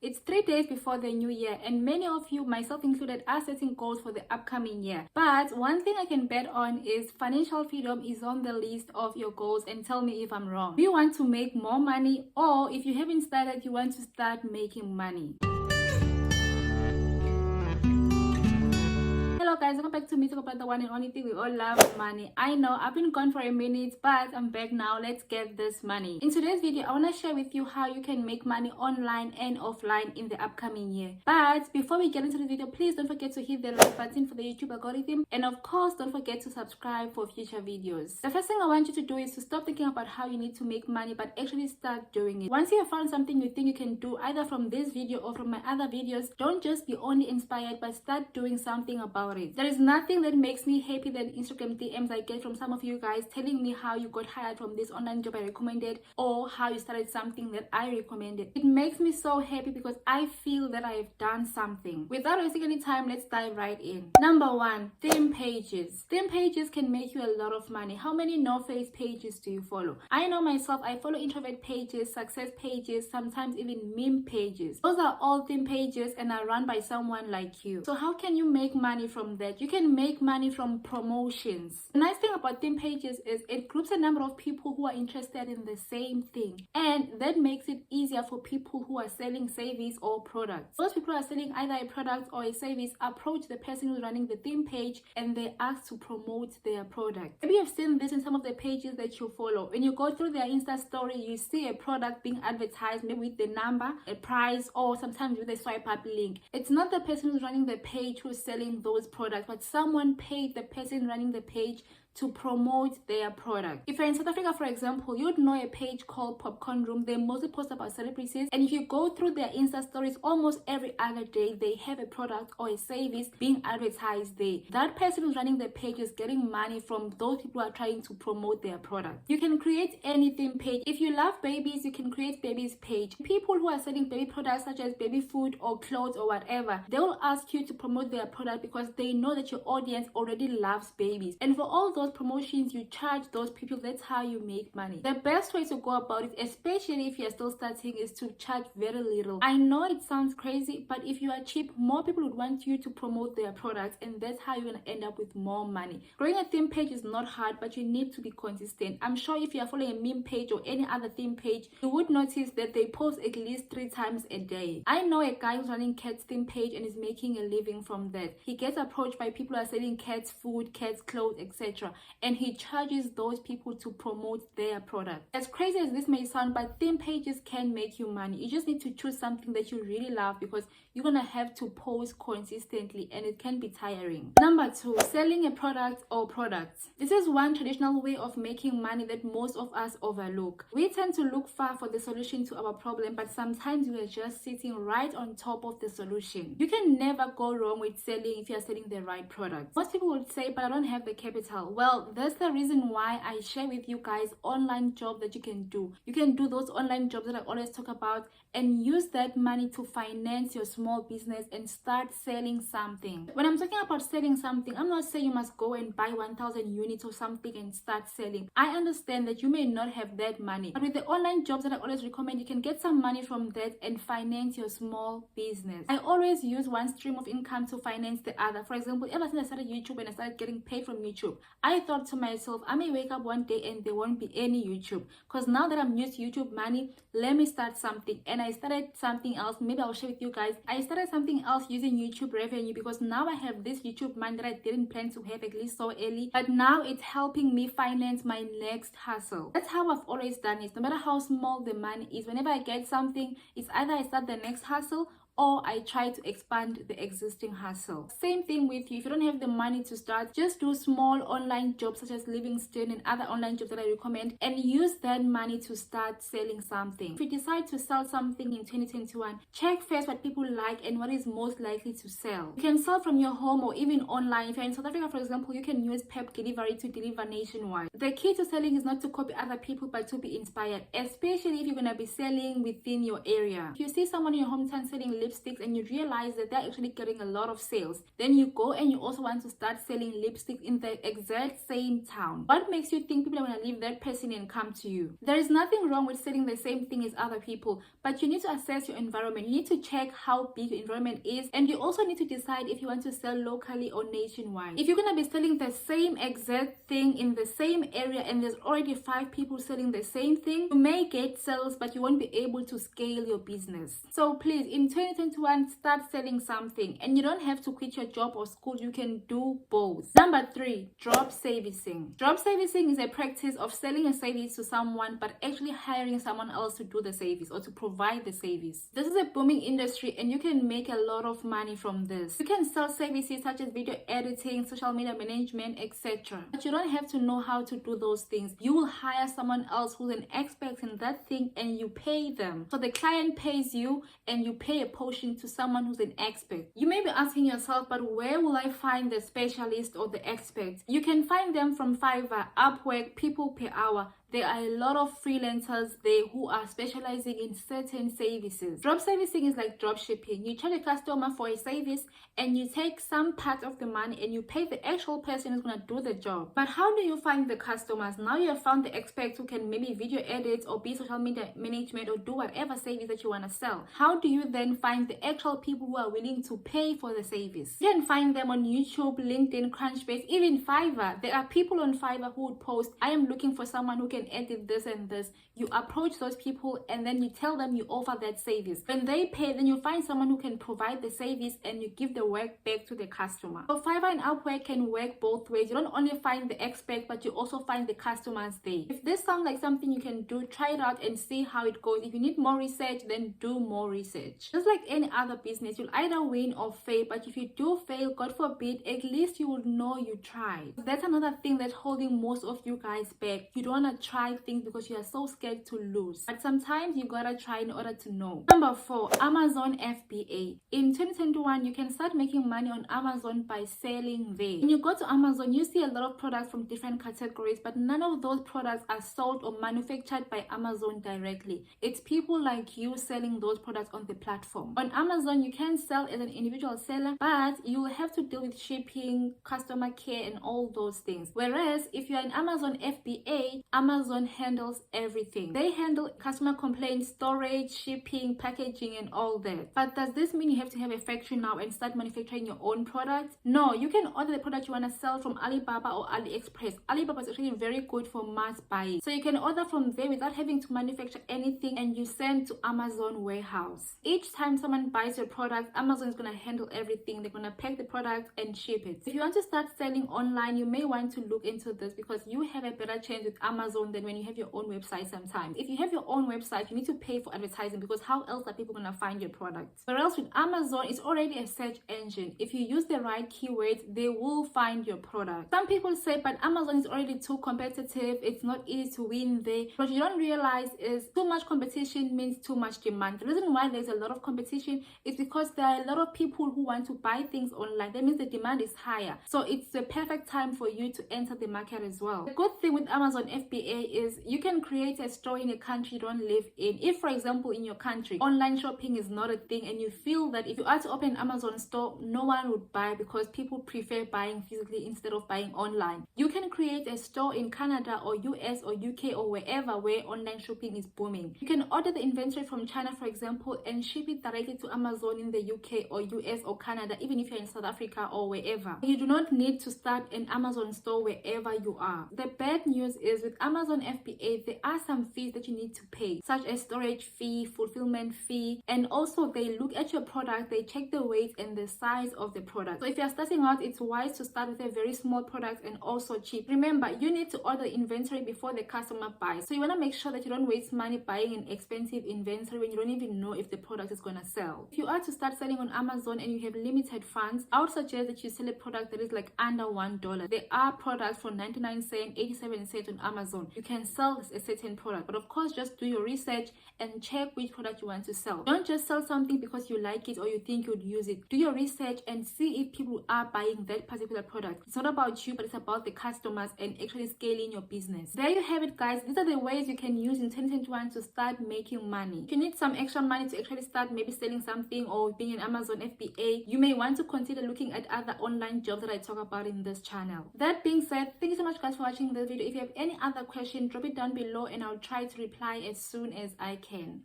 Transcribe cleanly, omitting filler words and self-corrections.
It's 3 days before the new year, and many of you, myself included, are setting goals for the upcoming year. But one thing I can bet on is financial freedom is on the list of your goals, and tell me if I'm wrong. Do you want to make more money, or if you haven't started, you want to start making money? Hello guys, welcome back to me, talk about the one and only thing we all love, money. I know I've been gone for a minute, but I'm back now. Let's get this money. In today's video, I want to share with you how you can make money online and offline in the upcoming year. But before we get into the video, please don't forget to hit the like button for the YouTube algorithm, and of course don't forget to subscribe for future videos. The first thing I want you to do is to stop thinking about how you need to make money, but actually start doing it. Once you have found something you think you can do, either from this video or from my other videos, don't just be only inspired, but start doing something about it. There is nothing that makes me happy than Instagram DMs I get from some of you guys telling me how you got hired from this online job I recommended, or how you started something that I recommended. It makes me so happy because I feel that I have done something. Without wasting any time, let's dive right in. Number 1, theme pages. Theme pages can make you a lot of money. How many no-face pages do you follow? I know myself, I follow introvert pages, success pages, sometimes even meme pages. Those are all theme pages and are run by someone like you. So how can you make money from that? You can make money from promotions. The nice thing about theme pages is it groups a number of people who are interested in the same thing, and that makes it easier for people who are selling service or products. Those people who are selling either a product or a service approach the person who's running the theme page and they ask to promote their product. Maybe you've seen this in some of the pages that you follow. When you go through their Insta story, you see a product being advertised, maybe with the number, a price, or sometimes with a swipe up link. It's not the person who's running the page who's selling those products, but someone paid the person running the page to promote their product. If you're in South Africa, for example, you'd know a page called Popcorn Room. They mostly post about celebrities, and if you go through their Insta stories, almost every other day they have a product or a service being advertised there. That person who's running the page is getting money from those people who are trying to promote their product. You can create anything page. If you love babies, you can create babies page. People who are selling baby products such as baby food or clothes or whatever, they will ask you to promote their product because they know that your audience already loves babies. And for all those promotions, you charge those people. That's how you make money. The best way to go about it, especially if you're still starting, is to charge very little. I know it sounds crazy, but if you are cheap, more people would want you to promote their products, and that's how you're going to end up with more money. Growing a theme page is not hard, but you need to be consistent. I'm sure if you're following a meme page or any other theme page, you would notice that they post at least 3 times a day. I know a guy who's running cats theme page and is making a living from that. He gets approached by people who are selling cats food, cats clothes, etc., and he charges those people to promote their product. As crazy as this may sound, but theme pages can make you money. You just need to choose something that you really love, because you're gonna have to post consistently and it can be tiring. Number 2, selling a product or products. This is one traditional way of making money that most of us overlook. We tend to look far for the solution to our problem, but sometimes we are just sitting right on top of the solution. You can never go wrong with selling if you're selling the right product. Most people would say, but I don't have the capital. Well, that's the reason why I share with you guys online jobs that you can do. You can do those online jobs that I always talk about and use that money to finance your small business and start selling something. When I'm talking about selling something, I'm not saying you must go and buy 1,000 units or something and start selling. I understand that you may not have that money, but with the online jobs that I always recommend, you can get some money from that and finance your small business. I always use one stream of income to finance the other. For example, ever since I started YouTube and I started getting paid from YouTube, I thought to myself, I may wake up one day and there won't be any YouTube, because now that I'm used to YouTube money, let me start something. And I started something else. Maybe I'll share with you guys. I started something else using YouTube revenue, because now I have this YouTube money that I didn't plan to have, at least so early, but now it's helping me finance my next hustle. That's how I've always done it. No matter how small the money is, whenever I get something, it's either I start the next hustle or I try to expand the existing hustle. Same thing with you. If you don't have the money to start, just do small online jobs such as Livingston and other online jobs that I recommend, and use that money to start selling something. If you decide to sell something in 2021, check first what people like and what is most likely to sell. You can sell from your home or even online. If you're in South Africa, for example, you can use Pep Delivery to deliver nationwide. The key to selling is not to copy other people, but to be inspired, especially if you're going to be selling within your area. If you see someone in your hometown selling lipsticks and you realize that they're actually getting a lot of sales. Then you go and you also want to start selling lipsticks in the exact same town. What makes you think people are going to leave that person and come to you? There is nothing wrong with selling the same thing as other people, but you need to assess your environment. You need to check how big your environment is, and you also need to decide if you want to sell locally or nationwide. If you're going to be selling the same exact thing in the same area and there's already 5 people selling the same thing, you may get sales, but you won't be able to scale your business. So please, in 2021, start selling something, and you don't have to quit your job or school. You can do both. Number 3, drop servicing. Drop servicing is a practice of selling a service to someone but actually hiring someone else to do the service or to provide the service. This is a booming industry and you can make a lot of money from this. You can sell services such as video editing, social media management, etc. But you don't have to know how to do those things. You will hire someone else who's an expert in that thing and you pay them. So the client pays you and you pay a portion to someone who's an expert. You may be asking yourself, but where will I find the specialist or the expert? You can find them from Fiverr, Upwork, People Per Hour. There are a lot of freelancers there who are specializing in certain services. Drop servicing is like drop shipping. You charge a customer for a service and you take some part of the money and you pay the actual person who's going to do the job. But how do you find the customers? Now you have found the experts who can maybe video edit or be social media management or do whatever service that you want to sell. How do you then find the actual people who are willing to pay for the service? You can find them on YouTube, LinkedIn, Crunchbase, even Fiverr. There are people on Fiverr who would post, I am looking for someone who can edit this and this. You approach those people and then you tell them you offer that service. When they pay, then you find someone who can provide the service and you give the work back to the customer. So Fiverr and Upwork can work both ways. You don't only find the expert, but you also find the customers there. If this sounds like something you can do, try it out and see how it goes. If you need more research, then do more research. Just like any other business, you'll either win or fail, but if you do fail, God forbid, at least you will know you tried. That's another thing that's holding most of you guys back. You don't want to try things because you are so scared to lose, but sometimes you gotta try in order to know. Number 4, Amazon FBA. In 2021, you can start making money on Amazon by selling there. When you go to Amazon, you see a lot of products from different categories, but none of those products are sold or manufactured by Amazon directly. It's people like you selling those products on the platform. On Amazon, you can sell as an individual seller, but you will have to deal with shipping, customer care, and all those things. Whereas if you're in Amazon FBA, Amazon handles everything. They handle customer complaints, storage, shipping, packaging, and all that. But does this mean you have to have a factory now and start manufacturing your own product? No, you can order the product you want to sell from Alibaba or AliExpress. Alibaba is actually very good for mass buying. So you can order from there without having to manufacture anything and you send to Amazon warehouse. Each time someone buys your product, Amazon is going to handle everything. They're going to pack the product and ship it. If you want to start selling online, you may want to look into this because you have a better chance with Amazon than when you have your own website sometimes. If you have your own website, you need to pay for advertising because how else are people going to find your products? Whereas with Amazon, it's already a search engine. If you use the right keywords, they will find your product. Some people say, but Amazon is already too competitive. It's not easy to win there. What you don't realize is too much competition means too much demand. The reason why there's a lot of competition is because there are a lot of people who want to buy things online. That means the demand is higher. So it's the perfect time for you to enter the market as well. The good thing with Amazon FBA is you can create a store in a country you don't live in. If, for example, in your country, online shopping is not a thing and you feel that if you are to open an Amazon store, no one would buy because people prefer buying physically instead of buying online. You can create a store in Canada or US or UK or wherever where online shopping is booming. You can order the inventory from China, for example, and ship it directly to Amazon in the UK or US or Canada, even if you're in South Africa or wherever. You do not need to start an Amazon store wherever you are. The bad news is with Amazon FBA, there are some fees that you need to pay, such as storage fee, fulfillment fee, and also they look at your product, they check the weight and the size of the product. So if you're starting out, it's wise to start with a very small product and also cheap. Remember, you need to order inventory before the customer buys. So you want to make sure that you don't waste money buying an expensive inventory when you don't even know if the product is going to sell. If you are to start selling on Amazon and you have limited funds, I would suggest that you sell a product that is like under $1. There are products for 99 cents, 87 cents on Amazon. you can sell a certain product. But of course, just do your research and check which product you want to sell. Don't just sell something because you like it or you think you'd use it. Do your research and see if people are buying that particular product. It's not about you, but it's about the customers and actually scaling your business. There you have it, guys. These are the ways you can use in 2021 to start making money. If you need some extra money to actually start maybe selling something or being an Amazon FBA, you may want to consider looking at other online jobs that I talk about in this channel. That being said, thank you so much, guys, for watching this video. If you have any other question, drop it down below and I'll try to reply as soon as I can.